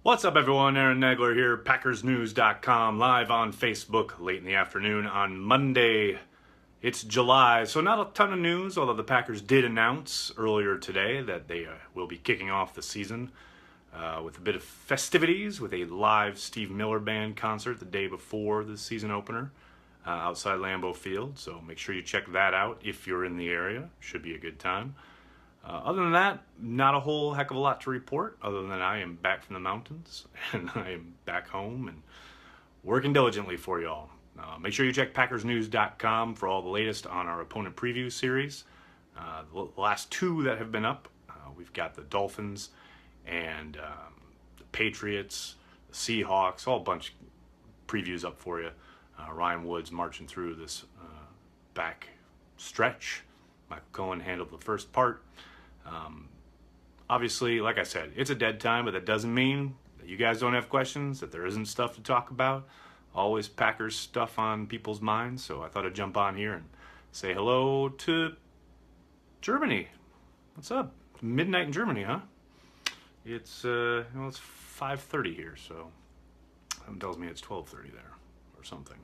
What's up, everyone? Aaron Nagler here, PackersNews.com, live on Facebook late in the afternoon on Monday. It's July, so not a ton of news, although the Packers did announce earlier today that they will be kicking off the season with a bit of festivities with a live Steve Miller Band concert the day before the season opener outside Lambeau Field. So make sure you check that out if you're in the area. Should be a good time. Other than that, not a whole heck of a lot to report, other than I am back from the mountains, and I am back home and working diligently for y'all. Make sure you check PackersNews.com for all the latest on our opponent preview series. The last two that have been up, we've got the Dolphins and the Patriots, the Seahawks, all a bunch of previews up for you. Ryan Woods marching through this back stretch. Michael Cohen handled the first part. Obviously, like I said, it's a dead time, but that doesn't mean that you guys don't have questions, that there isn't stuff to talk about. Always Packers stuff on people's minds, so I thought I'd jump on here and say hello to Germany. What's up? Midnight in Germany, huh? It's it's 5:30 here, so that tells me it's 12:30 there or something.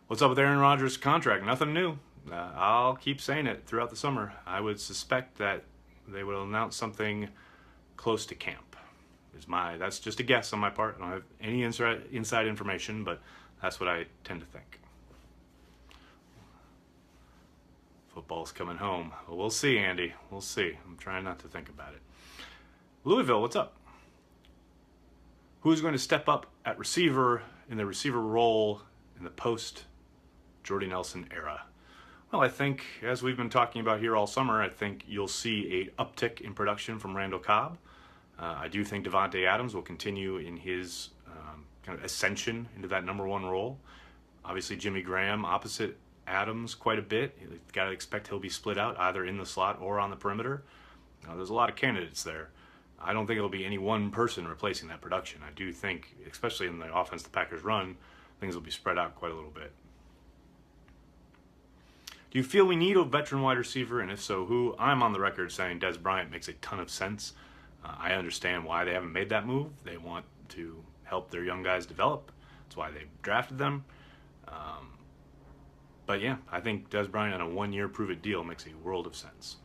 What's up with Aaron Rodgers' contract? Nothing new. I'll keep saying it throughout the summer. I would suspect that they will announce something close to camp. That's just a guess on my part. I don't have any inside information, but that's what I tend to think. Football's coming home. Well, we'll see, Andy. We'll see. I'm trying not to think about it. Louisville, what's up? Who's going to step up at receiver in the receiver role in the post-Jordy Nelson era? Well, I think, as we've been talking about here all summer, I think you'll see an uptick in production from Randall Cobb. I do think Devontae Adams will continue in his kind of ascension into that number one role. Obviously, Jimmy Graham opposite Adams quite a bit. You've got to expect he'll be split out either in the slot or on the perimeter. There's a lot of candidates there. I don't think it'll be any one person replacing that production. I do think, especially in the offense the Packers run, things will be spread out quite a little bit. Do you feel we need a veteran wide receiver, and if so, who? I'm on the record saying Dez Bryant makes a ton of sense. I understand why they haven't made that move. They want to help their young guys develop. That's why they drafted them. But yeah, I think Dez Bryant on a one-year prove-it deal makes a world of sense.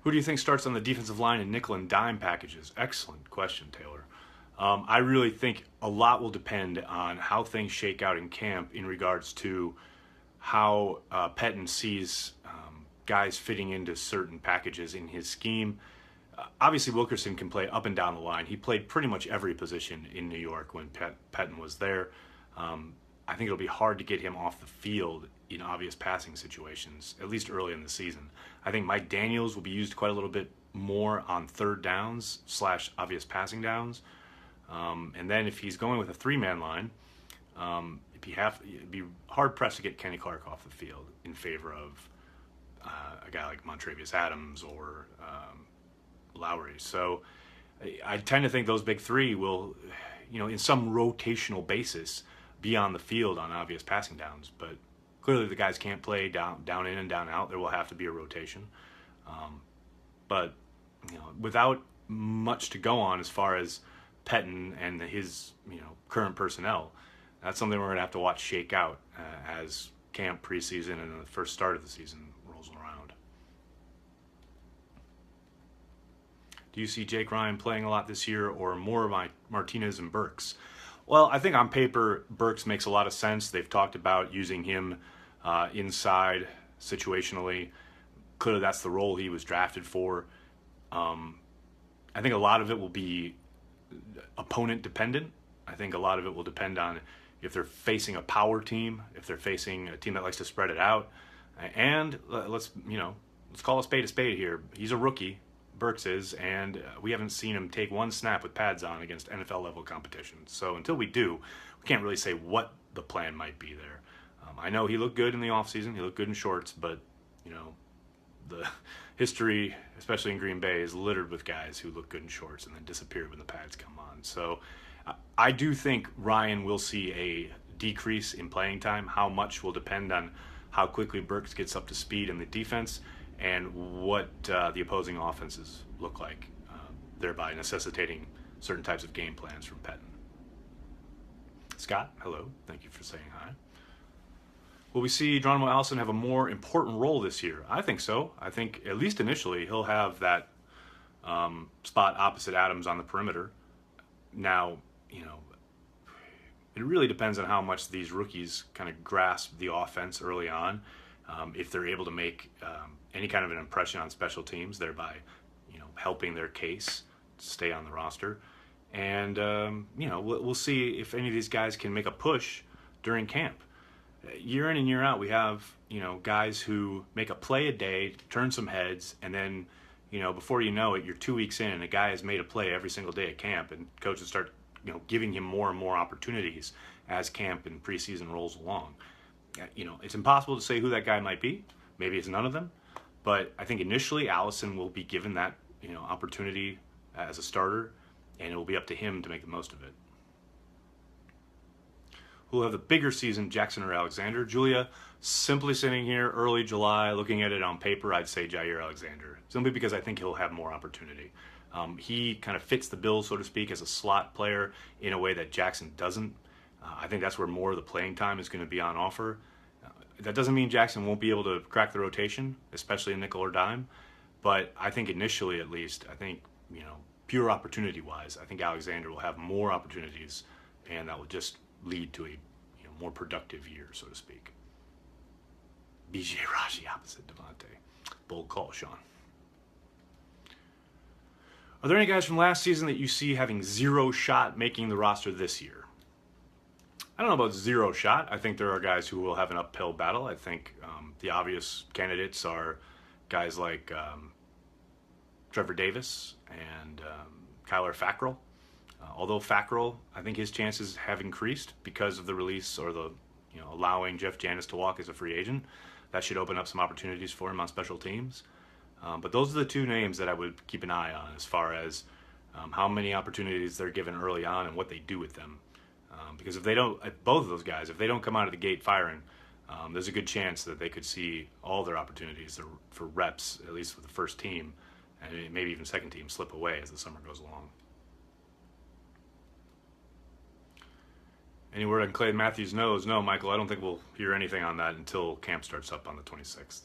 Who do you think starts on the defensive line in nickel and dime packages? Excellent question, Taylor. I really think a lot will depend on how things shake out in camp in regards to how Pettine sees guys fitting into certain packages in his scheme. Obviously, Wilkerson can play up and down the line. He played pretty much every position in New York when Pettine was there. I think it'll be hard to get him off the field in obvious passing situations, at least early in the season. I think Mike Daniels will be used quite a little bit more on third downs / obvious passing downs. And then if he's going with a three-man line, it'd be hard-pressed to get Kenny Clark off the field in favor of a guy like Montravius Adams or Lowry. So I tend to think those big three will, in some rotational basis, be on the field on obvious passing downs. But clearly the guys can't play down in and down out. There will have to be a rotation. But without much to go on as far as Pettine and his current personnel, that's something we're going to have to watch shake out as camp, preseason, and the first start of the season rolls around. Do you see Jake Ryan playing a lot this year or more Martinez and Burks? Well, I think on paper, Burks makes a lot of sense. They've talked about using him inside situationally. Clearly, that's the role he was drafted for. I think a lot of it will be opponent dependent. I think a lot of it will depend on if they're facing a power team, if they're facing a team that likes to spread it out. And let's call a spade here. He's a rookie, Burks is, and we haven't seen him take one snap with pads on against NFL level competition. So until we do, we can't really say what the plan might be there. I know he looked good in the offseason. He looked good in shorts, but the history, especially in Green Bay, is littered with guys who look good in shorts and then disappear when the pads come on. So I do think Ryan will see a decrease in playing time. How much will depend on how quickly Burks gets up to speed in the defense and what the opposing offenses look like. thereby necessitating certain types of game plans from Pettine. Scott, hello. Thank you for saying hi. Will we see Geronimo Allison have a more important role this year? I think so. I think, at least initially, he'll have that spot opposite Adams on the perimeter. Now, it really depends on how much these rookies kind of grasp the offense early on. If they're able to make any kind of an impression on special teams, thereby, helping their case to stay on the roster. And, we'll see if any of these guys can make a push during camp. Year in and year out, we have, guys who make a play a day, turn some heads, and then, before you know it, you're 2 weeks in and a guy has made a play every single day at camp, and coaches start, giving him more and more opportunities as camp and preseason rolls along. It's impossible to say who that guy might be. Maybe it's none of them. But I think initially Allison will be given that, opportunity as a starter, and it will be up to him to make the most of it. Who will have the bigger season, Jackson or Alexander? Julia, simply sitting here early July, looking at it on paper, I'd say Jair Alexander, simply because I think he'll have more opportunity. He kind of fits the bill, so to speak, as a slot player in a way that Jackson doesn't. I think that's where more of the playing time is going to be on offer. That doesn't mean Jackson won't be able to crack the rotation, especially in nickel or dime. But I think initially, at least, pure opportunity-wise, I think Alexander will have more opportunities, and that will just lead to a more productive year, so to speak. BJ Raji opposite Devontae. Bold call, Sean. Are there any guys from last season that you see having zero shot making the roster this year? I don't know about zero shot. I think there are guys who will have an uphill battle. I think the obvious candidates are guys like Trevor Davis and Kyler Fackrell. Although Fackrell, I think his chances have increased because of the release or the allowing Jeff Janis to walk as a free agent. That should open up some opportunities for him on special teams. But those are the two names that I would keep an eye on as far as how many opportunities they're given early on and what they do with them. Because if they don't, both of those guys, if they don't come out of the gate firing, there's a good chance that they could see all their opportunities for reps, at least with the first team, and maybe even second team, slip away as the summer goes along. Any word on Clay Matthews' nose? No, Michael, I don't think we'll hear anything on that until camp starts up on the 26th.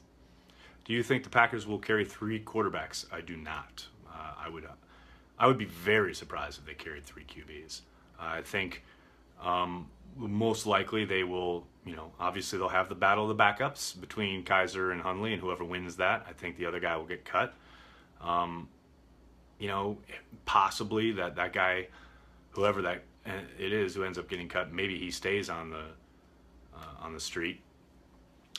Do you think the Packers will carry 3 quarterbacks? I do not. I would be very surprised if they carried 3 QBs. I think most likely they will, obviously they'll have the battle of the backups between Kaiser and Hundley, and whoever wins that, I think the other guy will get cut. Possibly that guy, whoever that it is who ends up getting cut, maybe he stays on the street.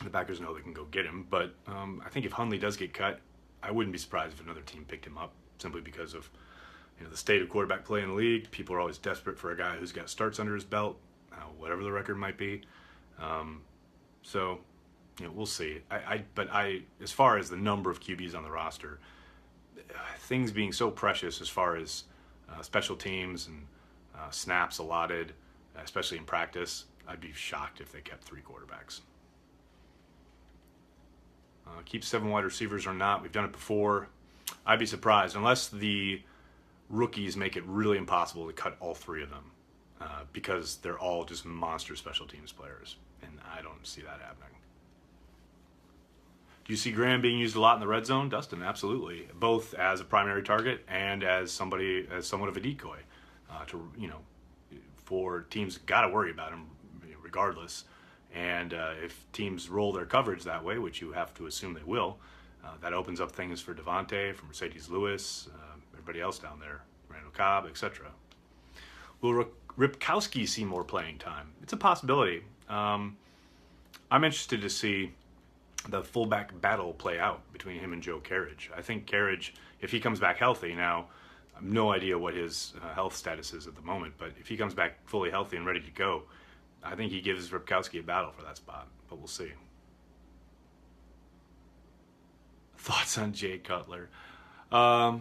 The Packers know they can go get him, but I think if Hundley does get cut, I wouldn't be surprised if another team picked him up, simply because of the state of quarterback play in the league. People are always desperate for a guy who's got starts under his belt, whatever the record might be. So we'll see. But as far as the number of QBs on the roster, things being so precious as far as special teams and snaps allotted, especially in practice, I'd be shocked if they kept 3 quarterbacks. Keep 7 wide receivers or not. We've done it before. I'd be surprised unless the rookies make it really impossible to cut all 3 of them because they're all just monster special teams players, and I don't see that happening. Do you see Graham being used a lot in the red zone? Dustin, absolutely. Both as a primary target and as somewhat of a decoy. For teams, got to worry about him regardless. And if teams roll their coverage that way, which you have to assume they will, that opens up things for Devontae, for Mercedes Lewis, everybody else down there, Randall Cobb, etc. Will Ripkowski see more playing time? It's a possibility. I'm interested to see the fullback battle play out between him and Joe Carriage. I think Carriage, if he comes back healthy now, I have no idea what his health status is at the moment, but if he comes back fully healthy and ready to go, I think he gives Ripkowski a battle for that spot, but we'll see. Thoughts on Jay Cutler? I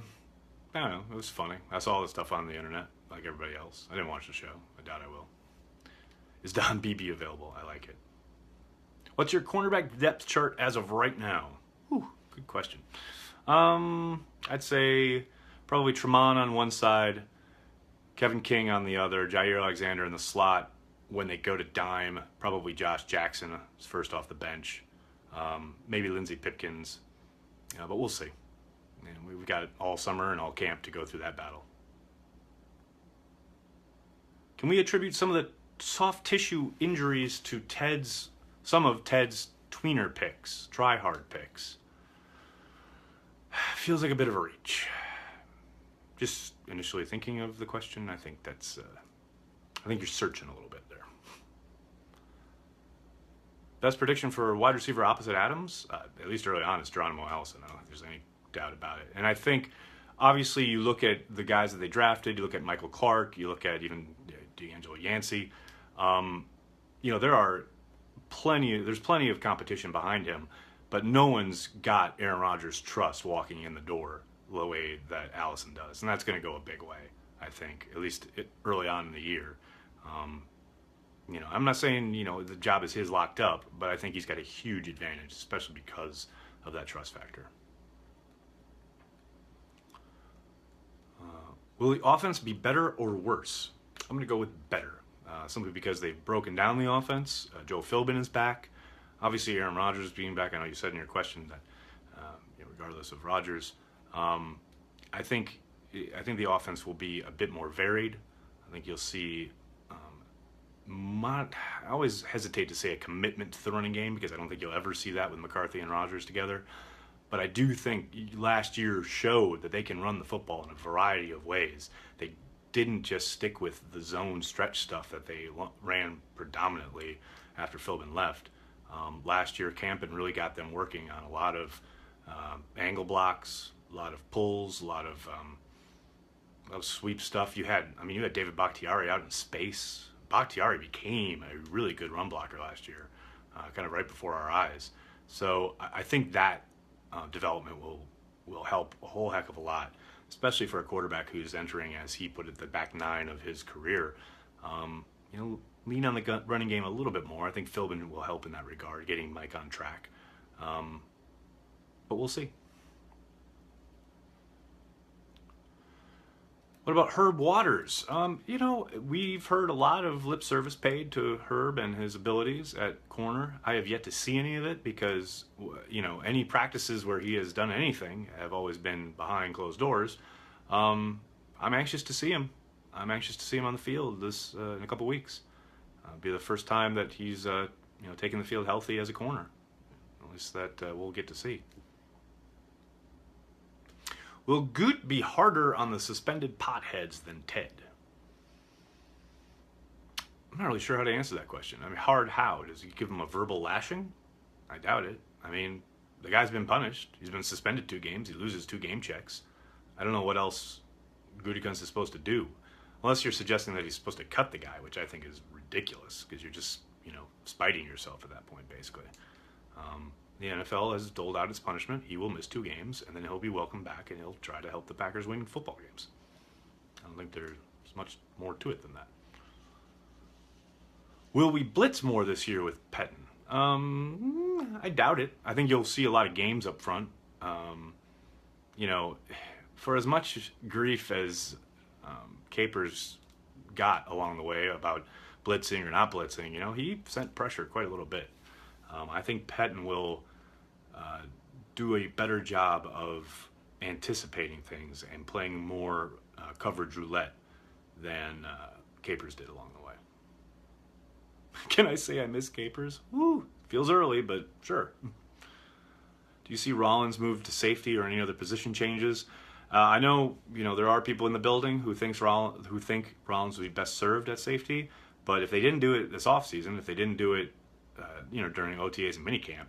don't know. It was funny. I saw all the stuff on the internet, like everybody else. I didn't watch the show. I doubt I will. Is Don Beebe available? I like it. What's your cornerback depth chart as of right now? Whew, good question. I'd say Probably Tremont on one side, Kevin King on the other, Jair Alexander in the slot. When they go to dime, probably Josh Jackson is first off the bench. Maybe Lindsey Pipkins, but we'll see. And we've got all summer and all camp to go through that battle. Can we attribute some of the soft tissue injuries to some of Ted's tweener picks, try-hard picks? Feels like a bit of a reach. Just initially thinking of the question, I think you're searching a little bit there. Best prediction for wide receiver opposite Adams, at least early on, is Geronimo Allison. I don't think there's any doubt about it. And I think, obviously, you look at the guys that they drafted, you look at Michael Clark, you look at even D'Angelo Yancey. There's plenty of competition behind him, but no one's got Aaron Rodgers' trust walking in the door the way that Allison does. And that's going to go a big way, I think, at least early on in the year. I'm not saying, the job is his locked up, but I think he's got a huge advantage, especially because of that trust factor. Will the offense be better or worse? I'm going to go with better, simply because they've broken down the offense. Joe Philbin is back. Obviously, Aaron Rodgers being back. I know you said in your question that, regardless of Rodgers, I think the offense will be a bit more varied. I think you'll see. I always hesitate to say a commitment to the running game because I don't think you'll ever see that with McCarthy and Rodgers together. But I do think last year showed that they can run the football in a variety of ways. They didn't just stick with the zone stretch stuff that they ran predominantly after Philbin left. Last year, Campen really got them working on a lot of angle blocks, a lot of pulls, a lot of sweep stuff. You had David Bakhtiari out in space. Bakhtiari became a really good run blocker last year, kind of right before our eyes. So I think that development will help a whole heck of a lot, especially for a quarterback who's entering, as he put it, the back nine of his career. Lean on the running game a little bit more. I think Philbin will help in that regard, getting Mike on track. But we'll see. What about Herb Waters? We've heard a lot of lip service paid to Herb and his abilities at corner. I have yet to see any of it because, any practices where he has done anything have always been behind closed doors. I'm anxious to see him. I'm anxious to see him on the field in a couple weeks. It'll be the first time that he's taking the field healthy as a corner. At least that we'll get to see. Will Goot be harder on the suspended potheads than Ted? I'm not really sure how to answer that question. Hard how? Does he give him a verbal lashing? I doubt it. The guy's been punished. He's been suspended 2 games. He loses 2 game checks. I don't know what else Gutekunst is supposed to do. Unless you're suggesting that he's supposed to cut the guy, which I think is ridiculous because you're just, spiting yourself at that point, basically. The NFL has doled out its punishment. He will miss 2 games, and then he'll be welcomed back, and he'll try to help the Packers win football games. I don't think there's much more to it than that. Will we blitz more this year with Pettine? I doubt it. I think you'll see a lot of games up front. For as much grief as Capers got along the way about blitzing or not blitzing, he sent pressure quite a little bit. I think Pettine will do a better job of anticipating things and playing more coverage roulette than Capers did along the way. Can I say I miss Capers? Woo! Feels early, but sure. Do you see Rollins move to safety or any other position changes? I know, there are people in the building who think Rollins would be best served at safety, but if they didn't do it this offseason, if they didn't do it during OTAs and minicamp,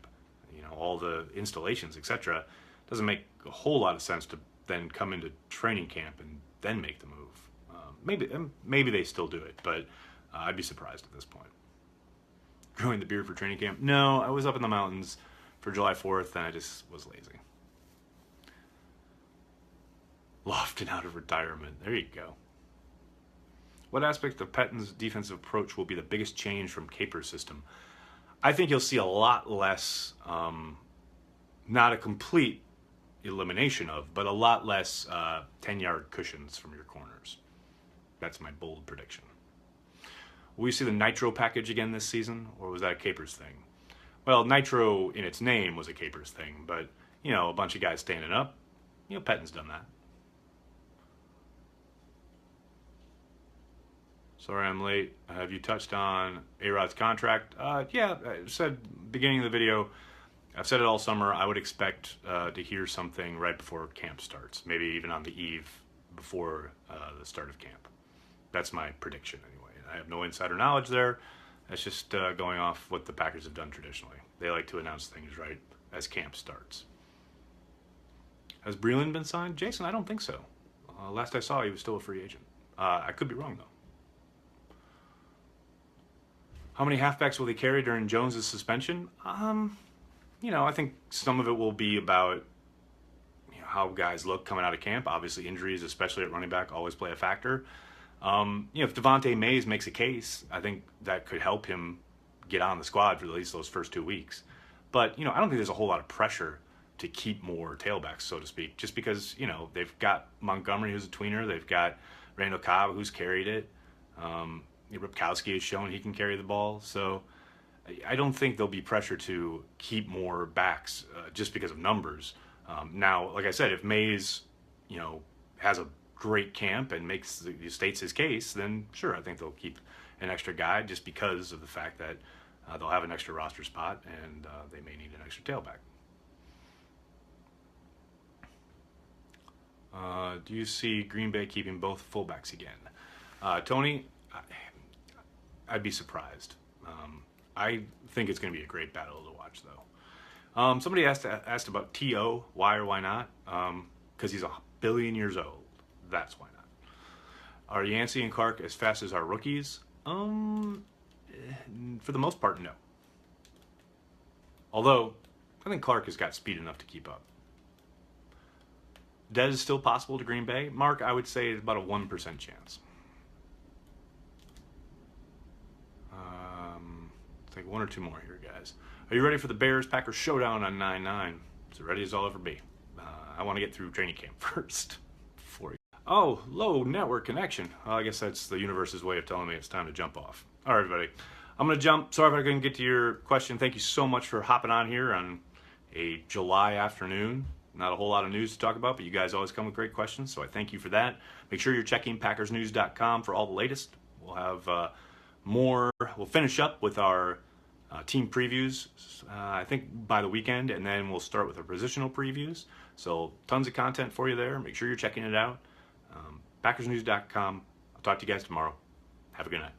all the installations, etc., doesn't make a whole lot of sense to then come into training camp and then make the move. Maybe they still do it, but I'd be surprised at this point. Growing the beard for training camp? No, I was up in the mountains for July 4th, and I just was lazy. Lofton out of retirement. There you go. What aspect of Pettine's defensive approach will be the biggest change from Capers' system? I think you'll see a lot less, not a complete elimination of, but a lot less 10-yard cushions from your corners. That's my bold prediction. Will we see the Nitro package again this season, or was that a Capers thing? Well, Nitro in its name was a Capers thing, but, a bunch of guys standing up, Pettin's done that. Sorry I'm late. Have you touched on A-Rod's contract? Yeah, I said beginning of the video, I've said it all summer, I would expect to hear something right before camp starts, maybe even on the eve before the start of camp. That's my prediction anyway. I have no insider knowledge there. That's just going off what the Packers have done traditionally. They like to announce things right as camp starts. Has Breeland been signed? Jason, I don't think so. Last I saw, he was still a free agent. I could be wrong, though. How many halfbacks will they carry during Jones' suspension? I think some of it will be about how guys look coming out of camp. Obviously, injuries, especially at running back, always play a factor. If Devontae Mays makes a case, I think that could help him get on the squad for at least those first 2 weeks. But, I don't think there's a whole lot of pressure to keep more tailbacks, so to speak, just because, they've got Montgomery, who's a tweener. They've got Randall Cobb, who's carried it. Ripkowski has shown he can carry the ball. So I don't think there'll be pressure to keep more backs just because of numbers. Now, like I said, if Mays, has a great camp and states his case, then sure, I think they'll keep an extra guy just because of the fact that they'll have an extra roster spot and they may need an extra tailback. Do you see Green Bay keeping both fullbacks again? Tony, I'd be surprised. I think it's going to be a great battle to watch, though. Somebody asked about T.O., why or why not? Because he's 1 billion years old. That's why not. Are Yancey and Clark as fast as our rookies? For the most part, no. Although, I think Clark has got speed enough to keep up. That is still possible to Green Bay. Mark, I would say it's about a 1% chance. Take one or two more here, guys. Are you ready for the Bears-Packers showdown on 9/9? As ready as I'll ever be. I want to get through training camp first. Oh, low network connection. Well, I guess that's the universe's way of telling me it's time to jump off. All right, everybody. I'm going to jump. Sorry if I couldn't get to your question. Thank you so much for hopping on here on a July afternoon. Not a whole lot of news to talk about, but you guys always come with great questions, so I thank you for that. Make sure you're checking PackersNews.com for all the latest. We'll have more. We'll finish up with our team previews, I think, by the weekend, and then we'll start with our positional previews. So tons of content for you there. Make sure you're checking it out. PackersNews.com. I'll talk to you guys tomorrow. Have a good night.